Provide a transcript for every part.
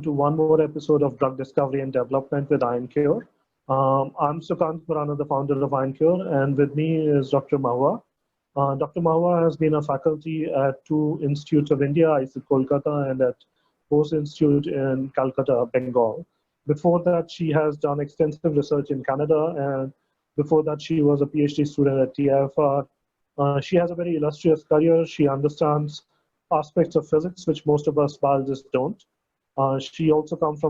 everyone to one more episode of Drug Discovery and Development with IronCure. I'm Sukant Khurana, the founder of IronCure, and with me is Dr. Mahua. Dr. Mahua has been a faculty at two institutes of India, IISc Kolkata and at Bose Institute in Calcutta, Bengal. Before that, she has done extensive research in Canada, and before that, she was a PhD student at TIFR. She has a very illustrious career. She understands aspects of physics which most of us biologists don't. She also comes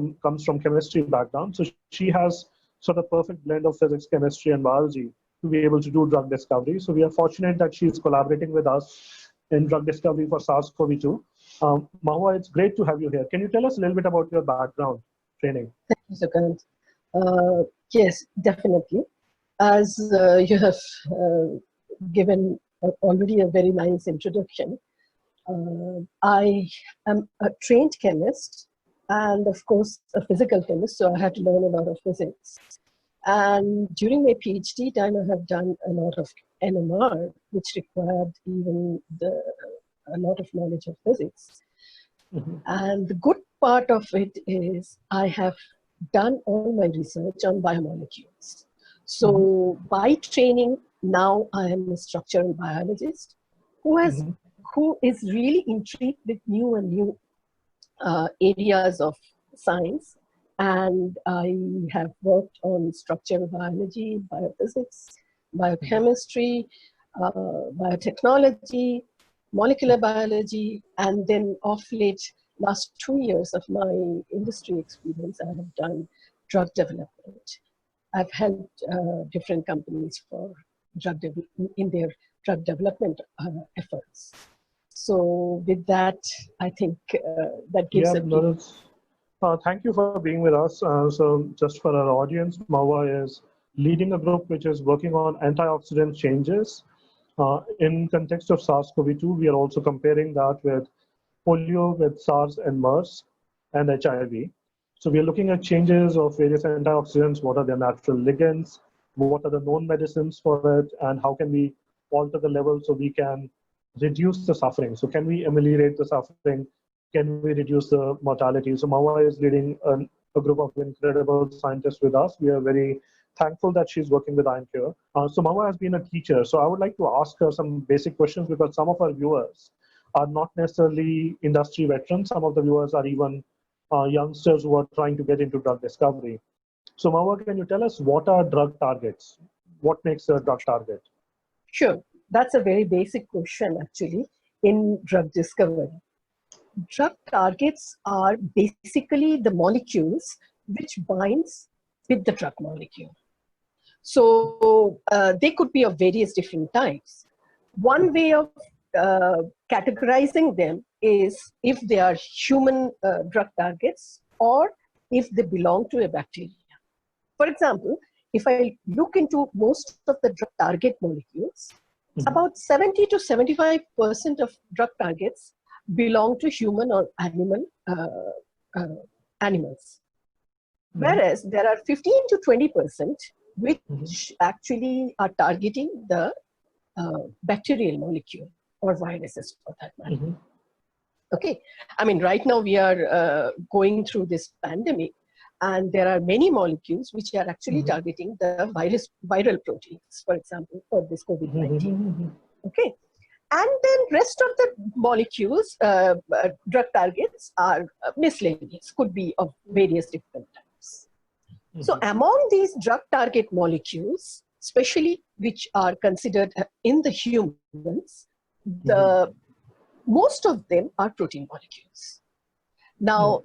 from chemistry background, so she has sort of perfect blend of physics, chemistry, and biology to be able to do drug discovery. So we are fortunate that she's collaborating with us in drug discovery for SARS-CoV-2. Mahua, it's great to have you here. Can you tell us a little bit about your background training? Thank you, Sukant. Yes, definitely. As you have given already a very nice introduction, I am a trained chemist and, of course, a physical chemist, so I had to learn a lot of physics. And during my PhD time, I have done a lot of NMR, which required even a lot of knowledge of physics. Mm-hmm. And the good part of it is I have done all my research on biomolecules. So by training, now I am a structural biologist who is really intrigued with new areas of science. And I have worked on structural biology, biophysics, biochemistry, biotechnology, molecular biology, and then of late, last 2 years of my industry experience, I have done drug development. I've helped different companies for in their drug development efforts. So with that, I think that gives thank you for being with us. So just for our audience, Mahua is leading a group which is working on antioxidant changes. In context of SARS-CoV-2, we are also comparing that with polio, with SARS and MERS and HIV. So we are looking at changes of various antioxidants, what are their natural ligands, what are the known medicines for it, and how can we alter the level so we can reduce the suffering. So can we ameliorate the suffering? Can we reduce the mortality? So Mahua is leading a group of incredible scientists with us. We are very thankful that she's working with IronCure. So Mahua has been a teacher. So I would like to ask her some basic questions because some of our viewers are not necessarily industry veterans. Some of the viewers are even youngsters who are trying to get into drug discovery. So Mahua, can you tell us what are drug targets? What makes a drug target? Sure. That's a very basic question actually in drug discovery. Drug targets are basically the molecules which binds with the drug molecule. So they could be of various different types. One way of categorizing them is if they are human drug targets or if they belong to a bacteria. For example, if I look into most of the drug target molecules, about 70 to 75% of drug targets belong to human or animals. Whereas there are 15 to 20% which actually are targeting the bacterial molecule or viruses for that matter. Okay, I mean, right now we are going through this pandemic and there are many molecules which are actually targeting the viral proteins, for example, for this COVID-19. Okay. And then rest of the molecules, drug targets are miscellaneous, could be of various different types. So among these drug target molecules, especially which are considered in the humans, most of them are protein molecules. Now,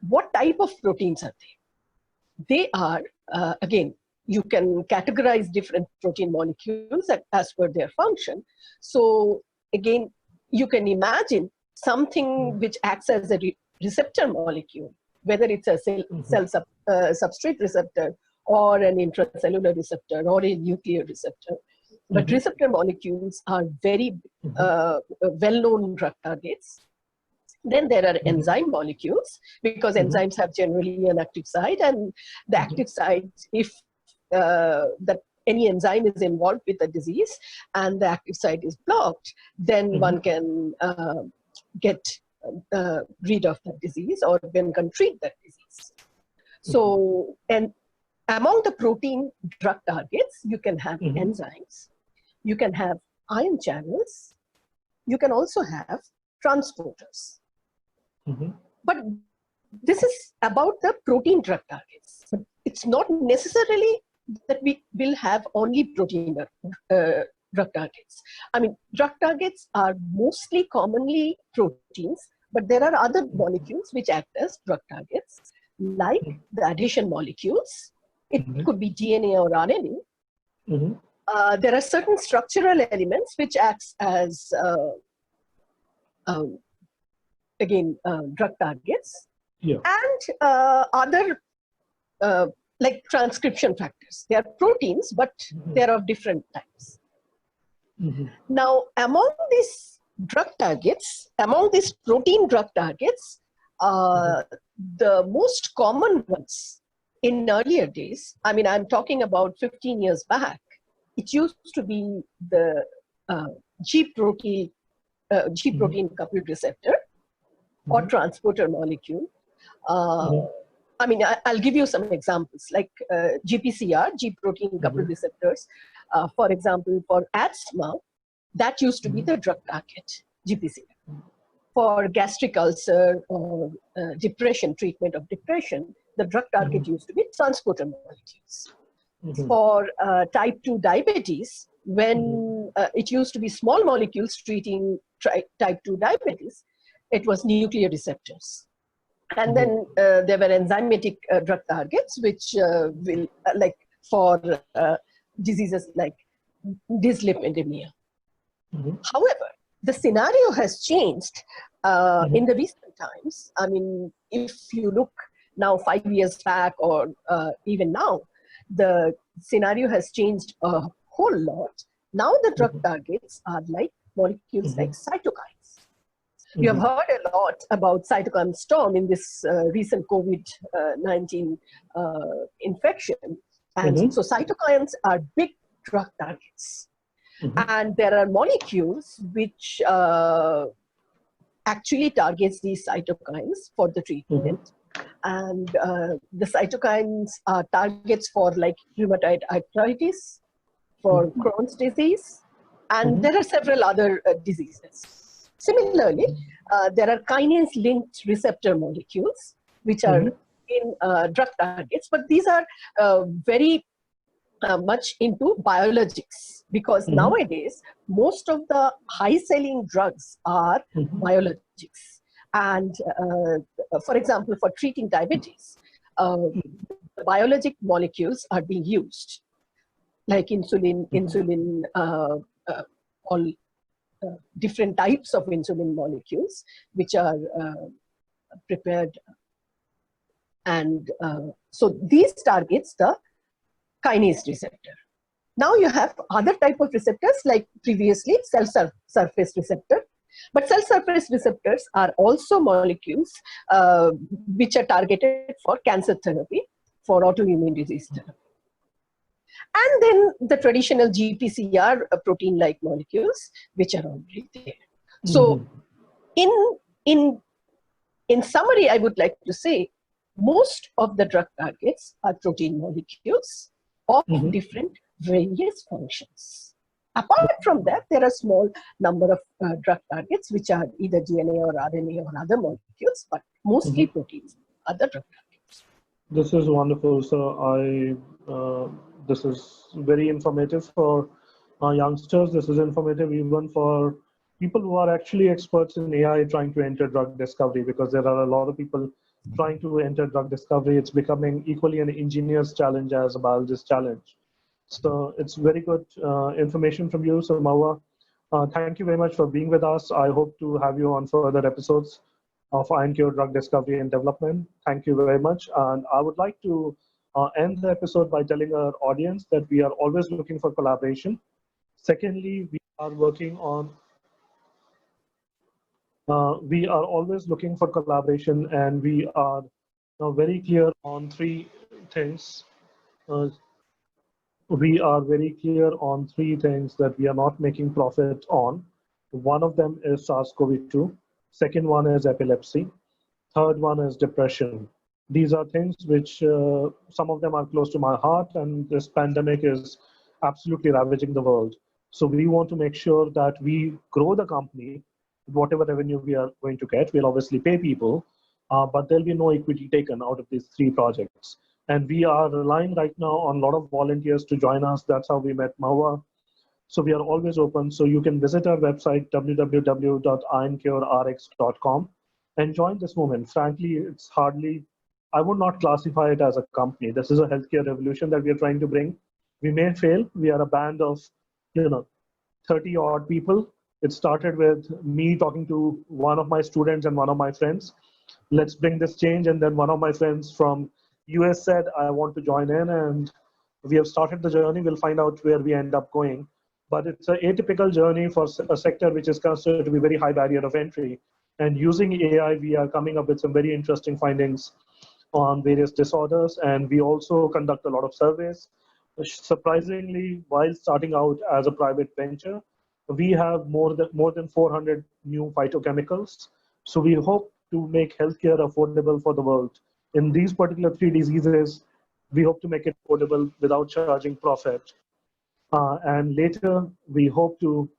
what type of proteins are they? They are, again, you can categorize different protein molecules as per their function. So again, you can imagine something which acts as a receptor molecule, whether it's a cell substrate receptor or an intracellular receptor or a nuclear receptor. But receptor molecules are very well-known drug targets. Then there are enzyme molecules, because enzymes have generally an active site, and the active site, if that any enzyme is involved with a disease and the active site is blocked, then one can get rid of that disease, or one can treat that disease. So, and among the protein drug targets, you can have enzymes, you can have ion channels, you can also have transporters. But this is about the protein drug targets. But it's not necessarily that we will have only protein drug targets. I mean, drug targets are mostly commonly proteins, but there are other molecules which act as drug targets, like the adhesion molecules. It could be DNA or RNA. There are certain structural elements which acts as, again, drug targets. And other, like transcription factors. They are proteins, but they are of different types. Now, among these drug targets, among these protein drug targets, the most common ones in earlier days, I mean, I'm talking about 15 years back, it used to be the G protein coupled receptor or transporter molecule. I mean, I'll give you some examples, like GPCR, G protein coupled receptors. For example, for asthma, that used to be the drug target, GPCR. For gastric ulcer or depression, treatment of depression, the drug target used to be transporter molecules. For type 2 diabetes, when it used to be small molecules treating type 2 diabetes, it was nuclear receptors. And then there were enzymatic drug targets, which will, like for diseases like dyslipidemia. However, the scenario has changed in the recent times. I mean, if you look now 5 years back or even now, the scenario has changed a whole lot. Now the drug targets are like molecules like cytokines. You have heard a lot about cytokine storm in this recent COVID-19 infection. And so cytokines are big drug targets. And there are molecules which actually targets these cytokines for the treatment. And the cytokines are targets for like rheumatoid arthritis, for Crohn's disease, and there are several other diseases. Similarly, there are kinase-linked receptor molecules, which are in drug targets, but these are very much into biologics, because nowadays, most of the high-selling drugs are biologics. And for example, for treating diabetes, biologic molecules are being used, like insulin, all different types of insulin molecules, which are prepared. And so these targets the kinase receptor. Now you have other type of receptors, like previously cell surface receptor. But cell surface receptors are also molecules which are targeted for cancer therapy, for autoimmune disease therapy. And then the traditional GPCR protein-like molecules, which are already there. So in summary, I would like to say, most of the drug targets are protein molecules of different various functions. Apart from that, there are small number of drug targets, which are either DNA or RNA or other molecules, but mostly proteins are the drug targets. This is wonderful. So this is very informative for youngsters. This is informative even for people who are actually experts in AI trying to enter drug discovery, because there are a lot of people trying to enter drug discovery. It's becoming equally an engineer's challenge as a biologist's challenge. So it's very good information from you. So Mahua, thank you very much for being with us. I hope to have you on further episodes of IonQ Drug Discovery and Development. Thank you very much. And I would like to end the episode by telling our audience that we are always looking for collaboration. Secondly, we are working on we are always looking for collaboration, and we are very clear on three things. We are very clear on three things that we are not making profit on. One of them is SARS-CoV-2. Second one is epilepsy. Third one is depression. These are things which some of them are close to my heart, and this pandemic is absolutely ravaging the world. So we want to make sure that we grow the company. Whatever revenue we are going to get, we'll obviously pay people, but there'll be no equity taken out of these three projects. And we are relying right now on a lot of volunteers to join us. That's how we met Mahua. So we are always open. So you can visit our website, www.ioncurerx.com, and join this movement. Frankly, it's hardly, I would not classify it as a company. This is a healthcare revolution that we are trying to bring. We may fail. We are a band of, 30 odd people. It started with me talking to one of my students and one of my friends. Let's bring this change. And then one of my friends from US said, I want to join in. And we have started the journey. We'll find out where we end up going. But it's an atypical journey for a sector which is considered to be very high barrier of entry. And using AI, we are coming up with some very interesting findings on various disorders. And we also conduct a lot of surveys. Surprisingly, while starting out as a private venture, we have more than 400 new phytochemicals. So we hope to make healthcare affordable for the world. In these particular three diseases, we hope to make it affordable without charging profit. And later, we hope to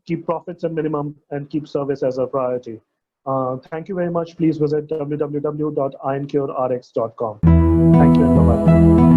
keep profits at minimum and keep service as a priority. Thank you very much. Please visit www.ioncurerx.com. Thank you and bye-bye.